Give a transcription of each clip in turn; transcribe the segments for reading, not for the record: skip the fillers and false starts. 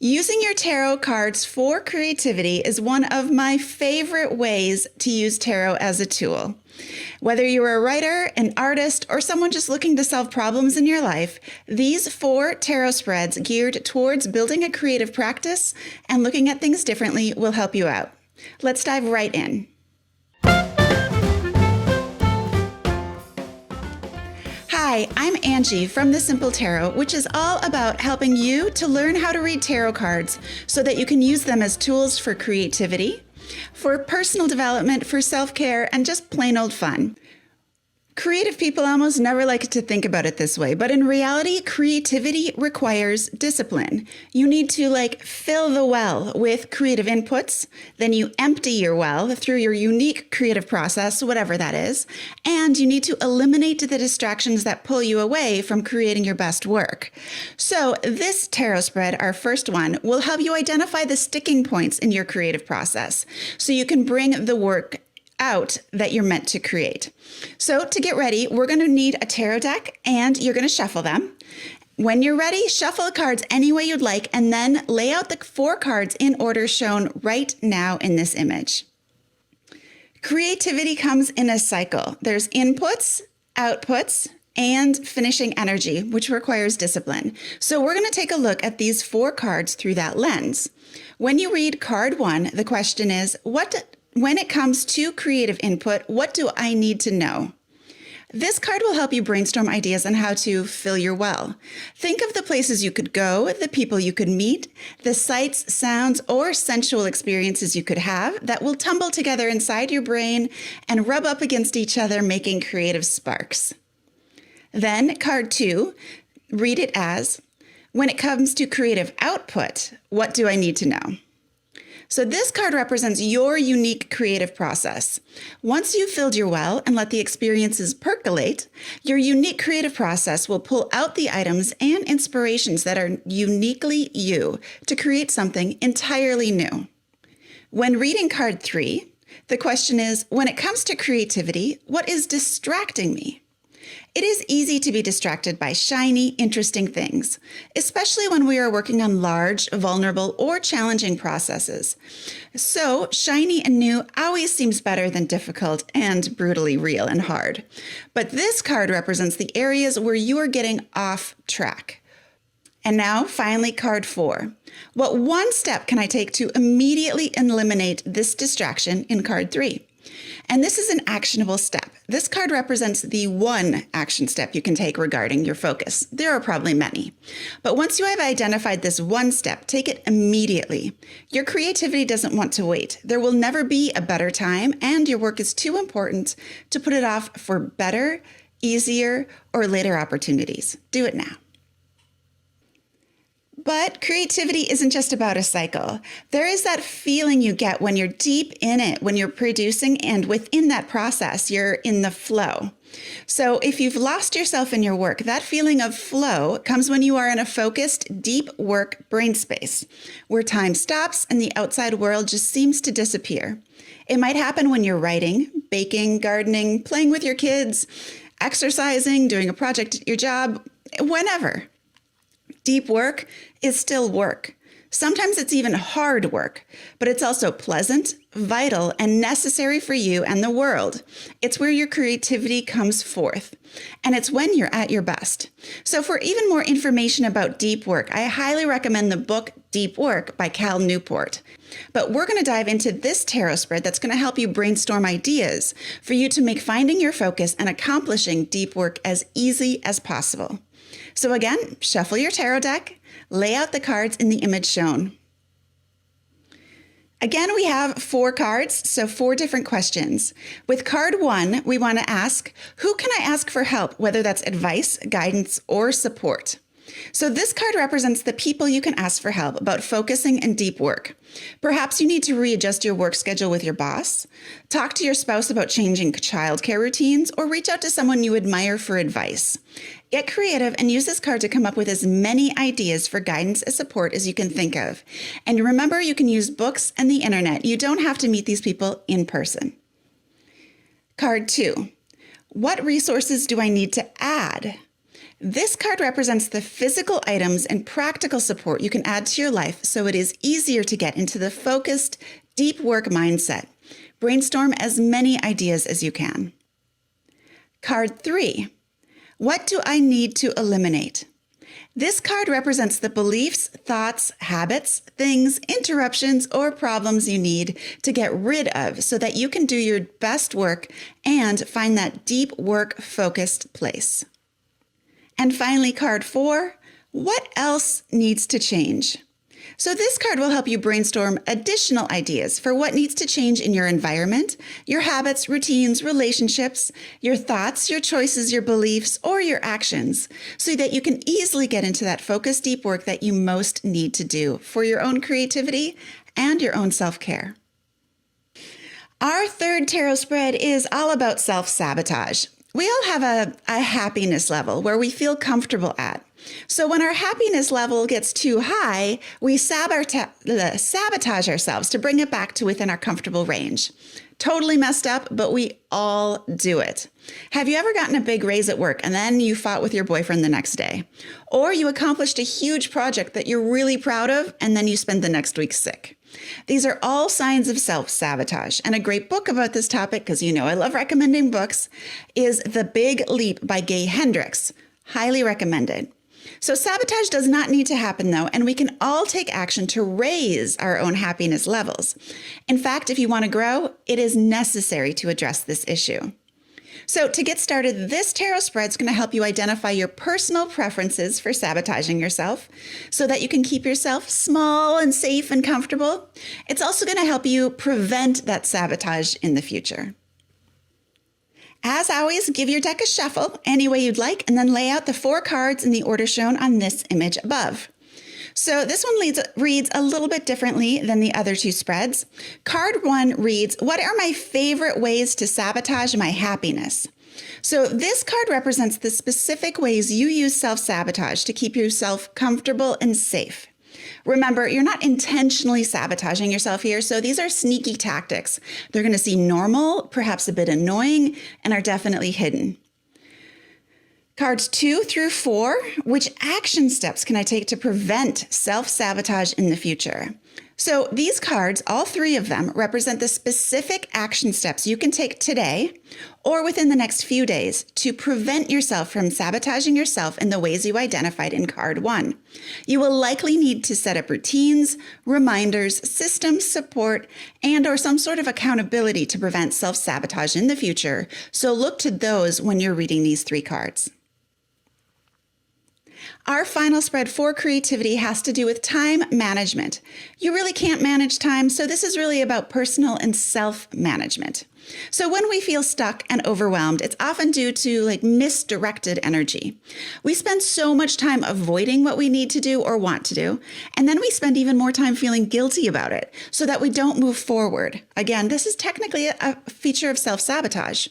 Using your tarot cards for creativity is one of my favorite ways to use tarot as a tool. Whether you're a writer, an artist, or someone just looking to solve problems in your life, these 4 tarot spreads geared towards building a creative practice and looking at things differently will help you out. Let's dive right in. Hi, I'm Angie from The Simple Tarot, which is all about helping you to learn how to read tarot cards so that you can use them as tools for creativity, for personal development, for self-care, and just plain old fun. Creative people almost never like to think about it this way, but in reality, creativity requires discipline. You need to fill the well with creative inputs, then you empty your well through your unique creative process, whatever that is, and you need to eliminate the distractions that pull you away from creating your best work. So this tarot spread, our first one, will help you identify the sticking points in your creative process so you can bring the work out that you're meant to create. So to get ready, we're going to need a tarot deck and you're going to shuffle them. When you're ready, shuffle the cards any way you'd like and then lay out the 4 cards in order shown right now in this image. Creativity comes in a cycle. There's inputs, outputs, and finishing energy, which requires discipline. So we're going to take a look at these 4 cards through that lens. When you read card 1, the question is, when it comes to creative input, what do I need to know? This card will help you brainstorm ideas on how to fill your well. Think of the places you could go, the people you could meet, the sights, sounds, or sensual experiences you could have that will tumble together inside your brain and rub up against each other, making creative sparks. Then card 2, read it as, when it comes to creative output, what do I need to know? So this card represents your unique creative process. Once you've filled your well and let the experiences percolate, your unique creative process will pull out the items and inspirations that are uniquely you to create something entirely new. When reading card 3, the question is, when it comes to creativity, what is distracting me? It is easy to be distracted by shiny, interesting things, especially when we are working on large, vulnerable, or challenging processes. So, shiny and new always seems better than difficult and brutally real and hard. But this card represents the areas where you are getting off track. And now, finally, card 4. What one step can I take to immediately eliminate this distraction in card 3? And this is an actionable step. This card represents the one action step you can take regarding your focus. There are probably many. But once you have identified this one step, take it immediately. Your creativity doesn't want to wait. There will never be a better time, and your work is too important to put it off for better, easier, or later opportunities. Do it now. But creativity isn't just about a cycle. There is that feeling you get when you're deep in it, when you're producing, and within that process, you're in the flow. So if you've lost yourself in your work, that feeling of flow comes when you are in a focused, deep work brain space, where time stops and the outside world just seems to disappear. It might happen when you're writing, baking, gardening, playing with your kids, exercising, doing a project at your job, whenever. Deep work is still work. Sometimes it's even hard work, but it's also pleasant, vital, and necessary for you and the world. It's where your creativity comes forth, and it's when you're at your best. So for even more information about deep work, I highly recommend the book Deep Work by Cal Newport. But we're going to dive into this tarot spread that's going to help you brainstorm ideas for you to make finding your focus and accomplishing deep work as easy as possible. So again, shuffle your tarot deck, lay out the cards in the image shown. Again, we have 4 cards, so 4 different questions. With card 1, we want to ask, who can I ask for help, whether that's advice, guidance, or support? So this card represents the people you can ask for help about focusing and deep work. Perhaps you need to readjust your work schedule with your boss, talk to your spouse about changing childcare routines, or reach out to someone you admire for advice. Get creative and use this card to come up with as many ideas for guidance and support as you can think of. And remember, you can use books and the internet. You don't have to meet these people in person. Card 2. What resources do I need to add? This card represents the physical items and practical support you can add to your life so it is easier to get into the focused, deep work mindset. Brainstorm as many ideas as you can. Card 3. What do I need to eliminate? This card represents the beliefs, thoughts, habits, things, interruptions, or problems you need to get rid of so that you can do your best work and find that deep work-focused place. And finally, card 4, what else needs to change? So this card will help you brainstorm additional ideas for what needs to change in your environment, your habits, routines, relationships, your thoughts, your choices, your beliefs, or your actions, so that you can easily get into that focused, deep work that you most need to do for your own creativity and your own self-care. Our third tarot spread is all about self-sabotage. We all have a happiness level where we feel comfortable at. So when our happiness level gets too high, we sabotage ourselves to bring it back to within our comfortable range. Totally messed up, but we all do it. Have you ever gotten a big raise at work and then you fought with your boyfriend the next day? Or you accomplished a huge project that you're really proud of and then you spend the next week sick? These are all signs of self-sabotage. And a great book about this topic, because you know I love recommending books, is The Big Leap by Gay Hendricks. Highly recommended. So sabotage does not need to happen though, and we can all take action to raise our own happiness levels. In fact, if you want to grow, it is necessary to address this issue. So to get started, this tarot spread is going to help you identify your personal preferences for sabotaging yourself so that you can keep yourself small and safe and comfortable. It's also going to help you prevent that sabotage in the future. As always, give your deck a shuffle any way you'd like, and then lay out the 4 cards in the order shown on this image above. So this one reads a little bit differently than the other 2 spreads. Card 1 reads, what are my favorite ways to sabotage my happiness? So this card represents the specific ways you use self-sabotage to keep yourself comfortable and safe. Remember, you're not intentionally sabotaging yourself here, so these are sneaky tactics. They're going to seem normal, perhaps a bit annoying, and are definitely hidden. Cards 2 through 4, which action steps can I take to prevent self-sabotage in the future? So these cards, all 3 of them, represent the specific action steps you can take today or within the next few days to prevent yourself from sabotaging yourself in the ways you identified in card 1. You will likely need to set up routines, reminders, systems, support, and or some sort of accountability to prevent self-sabotage in the future. So look to those when you're reading these 3 cards. Our final spread for creativity has to do with time management. You really can't manage time, so this is really about personal and self-management. So when we feel stuck and overwhelmed, it's often due to misdirected energy. We spend so much time avoiding what we need to do or want to do, and then we spend even more time feeling guilty about it so that we don't move forward. Again, this is technically a feature of self-sabotage.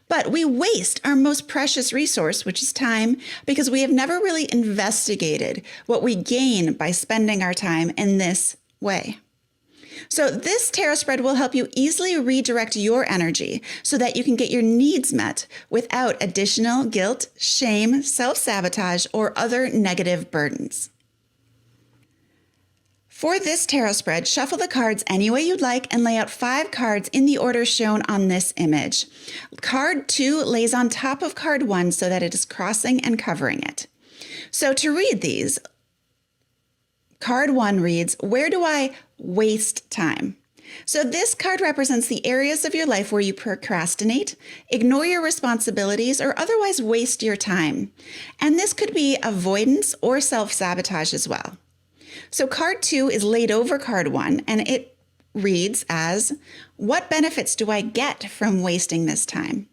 But we waste our most precious resource, which is time, because we have never really investigated what we gain by spending our time in this way. So this tarot spread will help you easily redirect your energy so that you can get your needs met without additional guilt, shame, self-sabotage, or other negative burdens. For this tarot spread, shuffle the cards any way you'd like and lay out 5 cards in the order shown on this image. Card 2 lays on top of card 1 so that it is crossing and covering it. So to read these, card 1 reads, where do I waste time? So this card represents the areas of your life where you procrastinate, ignore your responsibilities, or otherwise waste your time. And this could be avoidance or self-sabotage as well. So card 2 is laid over card 1, and it reads as, what benefits do I get from wasting this time?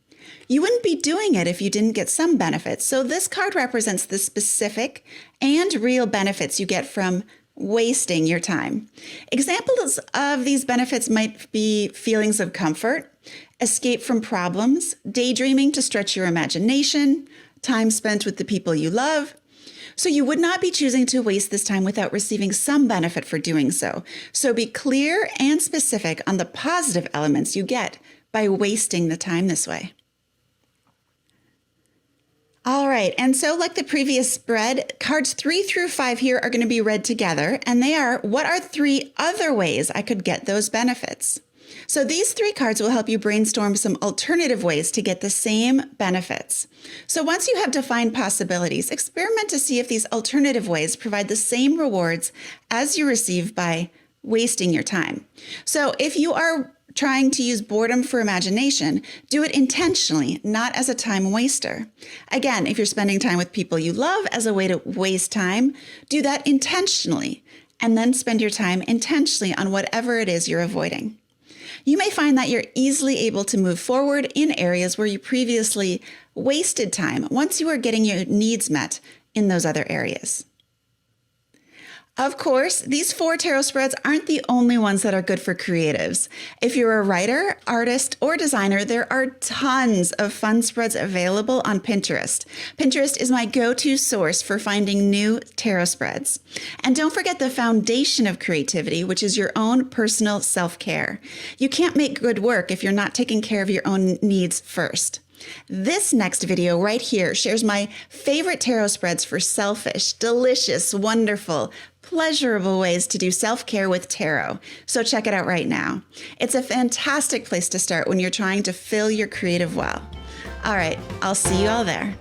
You wouldn't be doing it if you didn't get some benefits. So this card represents the specific and real benefits you get from wasting your time. Examples of these benefits might be feelings of comfort, escape from problems, daydreaming to stretch your imagination, time spent with the people you love. So you would not be choosing to waste this time without receiving some benefit for doing so. So be clear and specific on the positive elements you get by wasting the time this way. All right, and so like the previous spread, cards 3 through 5 here are going to be read together, and they are, what are 3 other ways I could get those benefits? So these 3 cards will help you brainstorm some alternative ways to get the same benefits. So once you have defined possibilities, experiment to see if these alternative ways provide the same rewards as you receive by wasting your time. So if you are trying to use boredom for imagination, do it intentionally, not as a time waster. Again, if you're spending time with people you love as a way to waste time, do that intentionally, and then spend your time intentionally on whatever it is you're avoiding. You may find that you're easily able to move forward in areas where you previously wasted time once you are getting your needs met in those other areas. Of course, these 4 tarot spreads aren't the only ones that are good for creatives. If you're a writer, artist, or designer, there are tons of fun spreads available on Pinterest. Pinterest is my go-to source for finding new tarot spreads. And don't forget the foundation of creativity, which is your own personal self-care. You can't make good work if you're not taking care of your own needs first. This next video right here shares my favorite tarot spreads for selfish, delicious, wonderful, pleasurable ways to do self-care with tarot. So check it out right now. It's a fantastic place to start when you're trying to fill your creative well. All right, I'll see you all there.